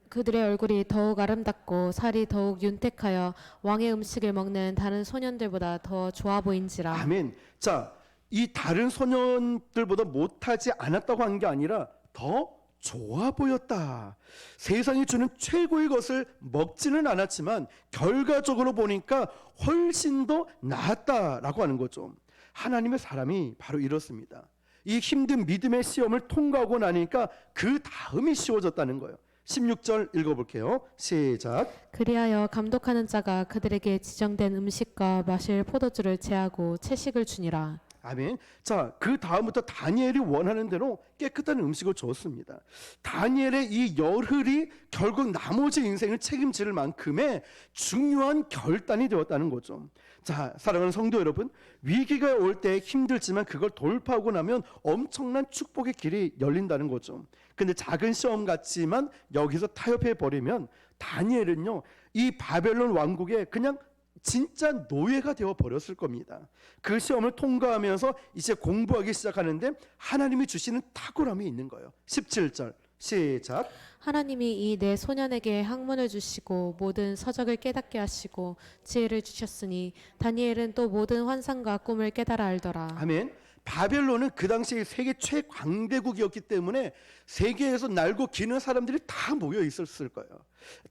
그들의 얼굴이 더욱 아름답고 살이 더욱 윤택하여 왕의 음식을 먹는 다른 소년들보다 더 좋아 보인지라. 아멘. 자, 이 다른 소년들보다 못하지 않았다고 한 게 아니라 더 좋아 보였다. 세상이 주는 최고의 것을 먹지는 않았지만 결과적으로 보니까 훨씬 더 나았다라고 하는 거죠. 하나님의 사람이 바로 이렇습니다. 이 힘든 믿음의 시험을 통과하고 나니까 그 다음이 쉬워졌다는 거예요. 16절 읽어볼게요. 시작. 그리하여 감독하는 자가 그들에게 지정된 음식과 마실 포도주를 제하고 채식을 주니라. 아멘. 자, 그 다음부터 다니엘이 원하는 대로 깨끗한 음식을 줬습니다. 다니엘의 이 열흘이 결국 나머지 인생을 책임질 만큼의 중요한 결단이 되었다는 거죠. 자, 사랑하는 성도 여러분, 위기가 올 때 힘들지만 그걸 돌파하고 나면 엄청난 축복의 길이 열린다는 거죠. 근데 작은 시험 같지만 여기서 타협해 버리면 다니엘은요, 이 바벨론 왕국에 그냥 진짜 노예가 되어 버렸을 겁니다. 그 시험을 통과하면서 이제 공부하기 시작하는데 하나님이 주시는 탁월함이 있는 거예요. 17절 시작. 하나님이 이 내 소년에게 학문을 주시고 모든 서적을 깨닫게 하시고 지혜를 주셨으니 다니엘은 또 모든 환상과 꿈을 깨달아 알더라. 아멘. 바벨론은 그 당시에 세계 최강대국이었기 때문에 세계에서 날고 기는 사람들이 다 모여 있었을 거예요.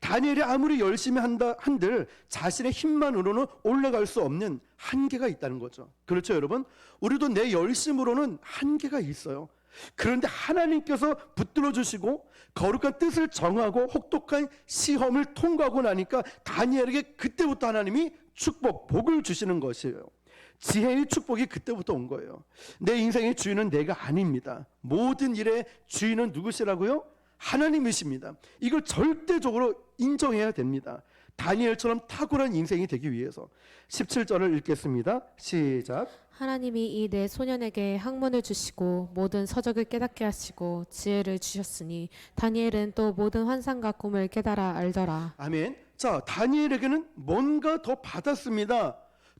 다니엘이 아무리 열심히 한들 자신의 힘만으로는 올라갈 수 없는 한계가 있다는 거죠. 그렇죠, 여러분? 우리도 내 열심으로는 한계가 있어요. 그런데 하나님께서 붙들어 주시고 거룩한 뜻을 정하고 혹독한 시험을 통과하고 나니까 다니엘에게 그때부터 하나님이 축복, 복을 주시는 것이에요. 지혜의 축복이 그때부터 온 거예요. 내 인생의 주인은 내가 아닙니다. 모든 일의 주인은 누구시라고요? 하나님이십니다. 이걸 절대적으로 인정해야 됩니다. 다니엘처럼 탁월한 인생이 되기 위해서. 17절을 읽겠습니다. 시작. 하나님이 이 내 소년에게 학문을 주시고 모든 서적을 깨닫게 하시고 지혜를 주셨으니 다니엘은 또 모든 환상과 꿈을 깨달아 알더라. 아멘. 자, 다니엘에게는 뭔가 더 받았습니다.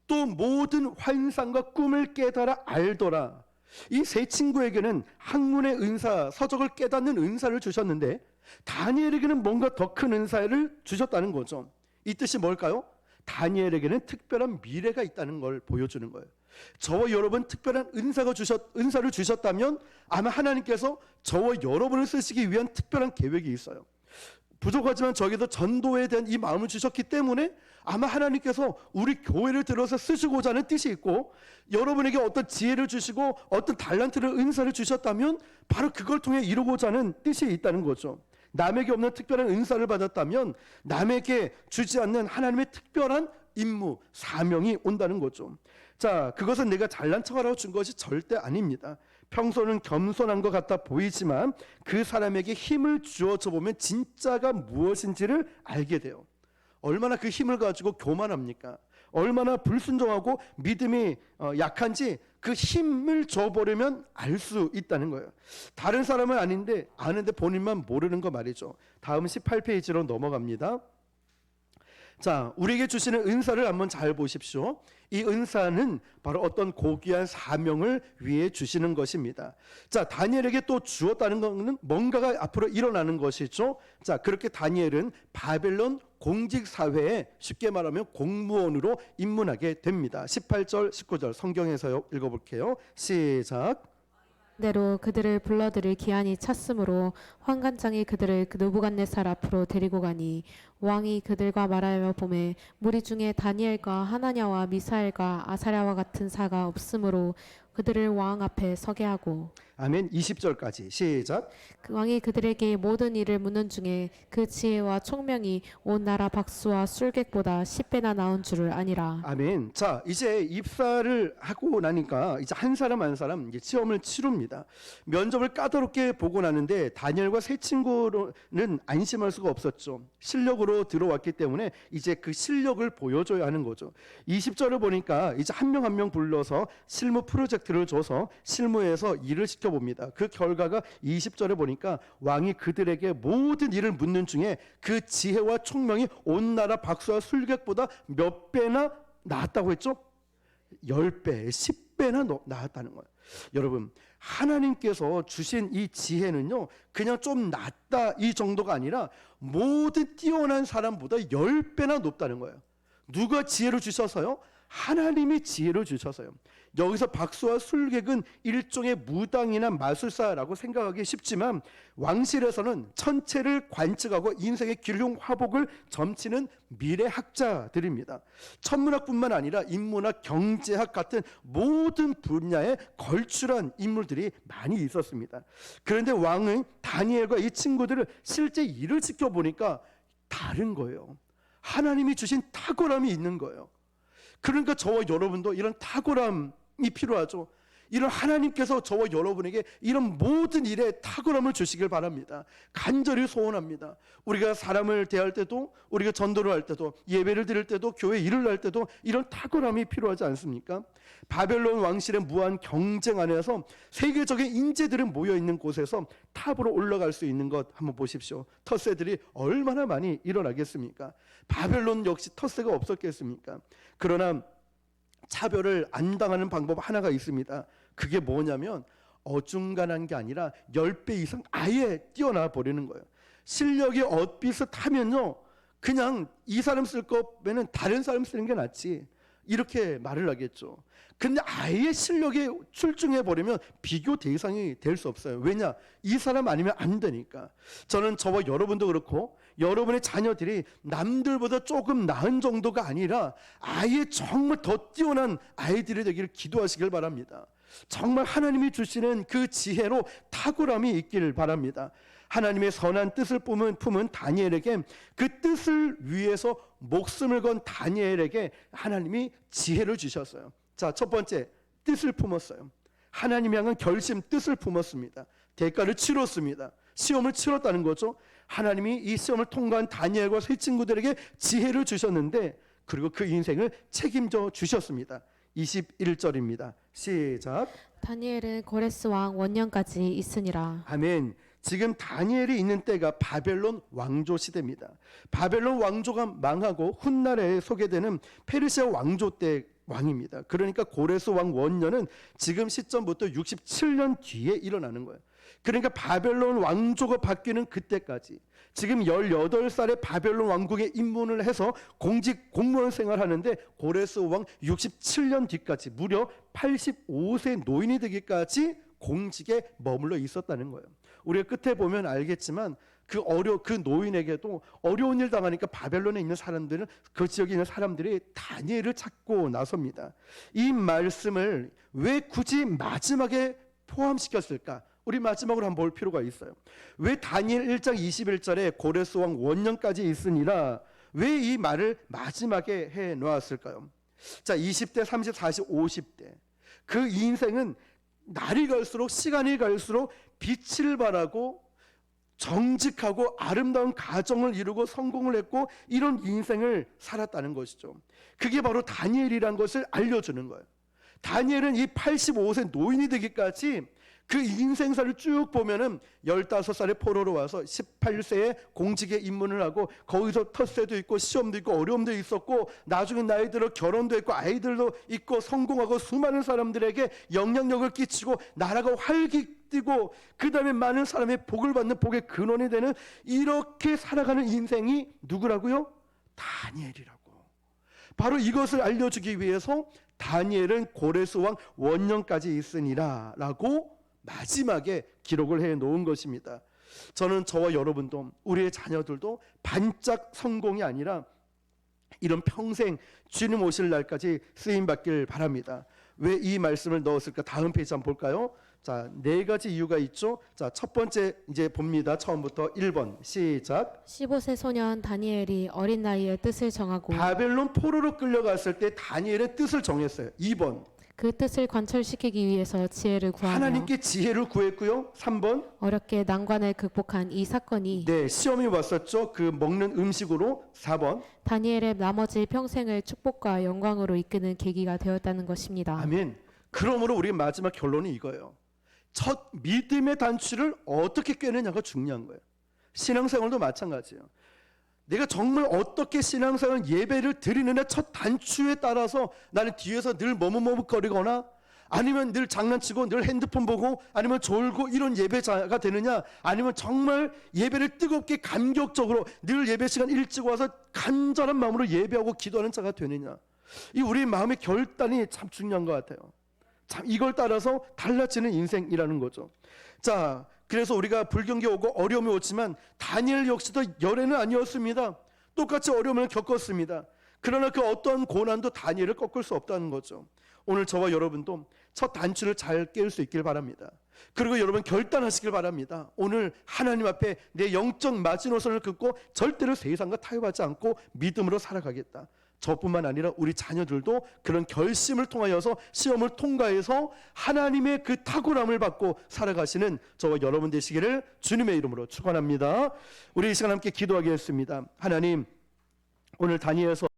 또 모든 환상과 꿈을 깨달아 알더라. 이 세 친구에게는 학문의 은사, 서적을 깨닫는 은사를 주셨는데 다니엘에게는 뭔가 더 큰 은사를 주셨다는 거죠. 이 뜻이 뭘까요? 다니엘에게는 특별한 미래가 있다는 걸 보여주는 거예요. 저와 여러분 특별한 은사를 주셨다면 아마 하나님께서 저와 여러분을 쓰시기 위한 특별한 계획이 있어요. 부족하지만 저에게도 전도에 대한 이 마음을 주셨기 때문에 아마 하나님께서 우리 교회를 들어서 쓰시고자 하는 뜻이 있고 여러분에게 어떤 지혜를 주시고 어떤 달란트를 은사를 주셨다면 바로 그걸 통해 이루고자 하는 뜻이 있다는 거죠. 남에게 없는 특별한 은사를 받았다면 남에게 주지 않는 하나님의 특별한 임무, 사명이 온다는 거죠. 자, 그것은 내가 잘난 척하라고 준 것이 절대 아닙니다. 평소는 겸손한 것 같아 보이지만 그 사람에게 힘을 주어져 보면 진짜가 무엇인지를 알게 돼요. 얼마나 그 힘을 가지고 교만합니까? 얼마나 불순종하고 믿음이 약한지 그 힘을 줘버리면 알 수 있다는 거예요. 다른 사람은 아는데 본인만 모르는 거 말이죠. 다음 18페이지로 넘어갑니다. 자, 우리에게 주시는 은사를 한번 잘 보십시오. 이 은사는 바로 어떤 고귀한 사명을 위해 주시는 것입니다. 자, 다니엘에게 또 주었다는 것은 뭔가가 앞으로 일어나는 것이죠. 자, 그렇게 다니엘은 바벨론 공직사회에 쉽게 말하면 공무원으로 입문하게 됩니다. 18절, 19절 성경에서 읽어볼게요. 시작. 대로 그들을 불러들일 기한이 찼으므로 환관장이 그들을 느부갓네살 앞으로 데리고 가니 왕이 그들과 말하여 보매 무리 중에 다니엘과 하나냐와 미사엘과 아사랴와 같은 사가 없으므로 그들을 왕 앞에 서게 하고. 아멘. 20절까지 시작. 그 왕이 그들에게 모든 일을 묻는 중에 그 지혜와 총명이 온 나라 박수와 술객보다 10배나 나은 줄을 아니라. 아멘. 자, 이제 입사를 하고 나니까 이제 한 사람 한 사람 이제 시험을 치릅니다. 면접을 까다롭게 보고 나는데 다니엘과 세 친구는 안심할 수가 없었죠. 실력으로 들어왔기 때문에 이제 그 실력을 보여줘야 하는 거죠. 20절을 보니까 이제 한 명 한 명 불러서 실무 프로젝트를 줘서 실무에서 일을 시켜봅니다. 그 결과가 20절에 보니까 왕이 그들에게 모든 일을 묻는 중에 그 지혜와 총명이 온 나라 박수와 술객보다 몇 배나 나았다고 했죠? 10배, 10배나 나았다는 거예요. 여러분, 하나님께서 주신 이 지혜는요, 그냥 좀 낫다 이 정도가 아니라 모든 뛰어난 사람보다 10배나 높다는 거예요. 누가 지혜를 주셔서요? 하나님이 지혜를 주셔서요. 여기서 박수와 술객은 일종의 무당이나 마술사라고 생각하기 쉽지만 왕실에서는 천체를 관측하고 인생의 길흉 화복을 점치는 미래학자들입니다. 천문학뿐만 아니라 인문학, 경제학 같은 모든 분야에 걸출한 인물들이 많이 있었습니다. 그런데 왕은 다니엘과 이 친구들을 실제 일을 지켜보니까 다른 거예요. 하나님이 주신 탁월함이 있는 거예요. 그러니까 저와 여러분도 이런 탁월함이 필요하죠. 이런 하나님께서 저와 여러분에게 이런 모든 일에 탁월함을 주시길 바랍니다. 간절히 소원합니다. 우리가 사람을 대할 때도, 우리가 전도를 할 때도, 예배를 드릴 때도, 교회 일을 할 때도 이런 탁월함이 필요하지 않습니까? 바벨론 왕실의 무한 경쟁 안에서 세계적인 인재들이 모여있는 곳에서 탑으로 올라갈 수 있는 것 한번 보십시오. 텃세들이 얼마나 많이 일어나겠습니까? 바벨론 역시 텃세가 없었겠습니까? 그러나 차별을 안 당하는 방법 하나가 있습니다. 그게 뭐냐면 어중간한 게 아니라 10배 이상 아예 뛰어나 버리는 거예요. 실력이 엇비슷하면요, 그냥 이 사람 쓸 거면은 다른 사람 쓰는 게 낫지, 이렇게 말을 하겠죠. 근데 아예 실력이 출중해 버리면 비교 대상이 될 수 없어요. 왜냐? 이 사람 아니면 안 되니까. 저는 저와 여러분도 그렇고 여러분의 자녀들이 남들보다 조금 나은 정도가 아니라 아예 정말 더 뛰어난 아이들이 되기를 기도하시길 바랍니다. 정말 하나님이 주시는 그 지혜로 탁월함이 있기를 바랍니다. 하나님의 선한 뜻을 품은 다니엘에게 그 뜻을 위해서 목숨을 건 다니엘에게 하나님이 지혜를 주셨어요. 자, 첫 번째, 뜻을 품었어요. 하나님 향한 결심, 뜻을 품었습니다. 대가를 치렀습니다. 시험을 치렀다는 거죠. 하나님이 이 시험을 통과한 다니엘과 세 친구들에게 지혜를 주셨는데, 그리고 그 인생을 책임져 주셨습니다. 21절입니다. 시작. 다니엘은 고레스 왕 원년까지 있으니라. 아멘. 지금 다니엘이 있는 때가 바벨론 왕조 시대입니다. 바벨론 왕조가 망하고 훗날에 소개되는 페르시아 왕조 때 왕입니다. 그러니까 고레스 왕 원년은 지금 시점부터 67년 뒤에 일어나는 거예요. 그러니까 바벨론 왕조가 바뀌는 그때까지 지금 18살의 바벨론 왕국에 입문을 해서 공직 공무원 생활하는데 고레스 왕 67년 뒤까지 무려 85세 노인이 되기까지 공직에 머물러 있었다는 거예요. 우리가 끝에 보면 알겠지만 그 노인에게도 어려운 일 당하니까 바벨론에 있는 사람들은, 그 지역에 있는 사람들이 다니엘을 찾고 나섭니다. 이 말씀을 왜 굳이 마지막에 포함시켰을까? 우리 마지막으로 한번 볼 필요가 있어요. 왜 다니엘 1장 21절에 고레스 왕 원년까지 있으니라, 왜 이 말을 마지막에 해 놓았을까요? 자, 20대, 30, 40, 50대 그 인생은 날이 갈수록, 시간이 갈수록 빛을 발하고 정직하고 아름다운 가정을 이루고 성공을 했고 이런 인생을 살았다는 것이죠. 그게 바로 다니엘이란 것을 알려주는 거예요. 다니엘은 이 85세 노인이 되기까지 그 인생사를 쭉 보면은 15살에 포로로 와서 18세에 공직에 입문을 하고 거기서 텃세도 있고 시험도 있고 어려움도 있었고 나중에 나이 들어 결혼도 했고 아이들도 있고 성공하고 수많은 사람들에게 영향력을 끼치고 나라가 활기뛰고 그 다음에 많은 사람의 복을 받는 복의 근원이 되는 이렇게 살아가는 인생이 누구라고요? 다니엘이라고. 바로 이것을 알려주기 위해서 다니엘은 고레스 왕 원년까지 있으니라 라고 마지막에 기록을 해 놓은 것입니다. 저는 저와 여러분도, 우리의 자녀들도 반짝 성공이 아니라 이런 평생 주님 오실 날까지 쓰임 받길 바랍니다. 왜 이 말씀을 넣었을까? 다음 페이지 한번 볼까요? 자, 4가지 이유가 있죠. 자, 첫 번째 이제 봅니다. 처음부터 1번 시작. 15세 소년 다니엘이 어린 나이에 뜻을 정하고 바벨론 포로로 끌려갔을 때 다니엘의 뜻을 정했어요. 2번 그 뜻을 관철시키기 위해서 지혜를 구하며 하나님께 지혜를 구했고요. 3번 어렵게 난관을 극복한 이 사건이 네, 시험이 왔었죠. 그 먹는 음식으로. 4번 다니엘의 나머지 평생을 축복과 영광으로 이끄는 계기가 되었다는 것입니다. 아멘. 그러므로 우리 마지막 결론이 이거예요. 첫 믿음의 단추를 어떻게 꿰느냐가 중요한 거예요. 신앙생활도 마찬가지예요. 내가 정말 어떻게 신앙생활 예배를 드리느냐 첫 단추에 따라서 나는 뒤에서 늘 머뭇머뭇거리거나 아니면 늘 장난치고 늘 핸드폰 보고 아니면 졸고 이런 예배자가 되느냐, 아니면 정말 예배를 뜨겁게 감격적으로 늘 예배 시간 일찍 와서 간절한 마음으로 예배하고 기도하는 자가 되느냐, 이 우리 마음의 결단이 참 중요한 것 같아요. 참 이걸 따라서 달라지는 인생이라는 거죠. 자, 그래서 우리가 불경기 오고 어려움이 오지만 다니엘 역시도 열애는 아니었습니다. 똑같이 어려움을 겪었습니다. 그러나 그 어떤 고난도 다니엘을 꺾을 수 없다는 거죠. 오늘 저와 여러분도 첫 단추를 잘 깰 수 있길 바랍니다. 그리고 여러분 결단하시길 바랍니다. 오늘 하나님 앞에 내 영적 마지노선을 긋고 절대로 세상과 타협하지 않고 믿음으로 살아가겠다. 저뿐만 아니라 우리 자녀들도 그런 결심을 통하여서 시험을 통과해서 하나님의 그 탁월함을 받고 살아가시는 저와 여러분 되시기를 주님의 이름으로 축원합니다. 우리 이 시간 함께 기도하겠습니다. 하나님, 오늘 다니엘서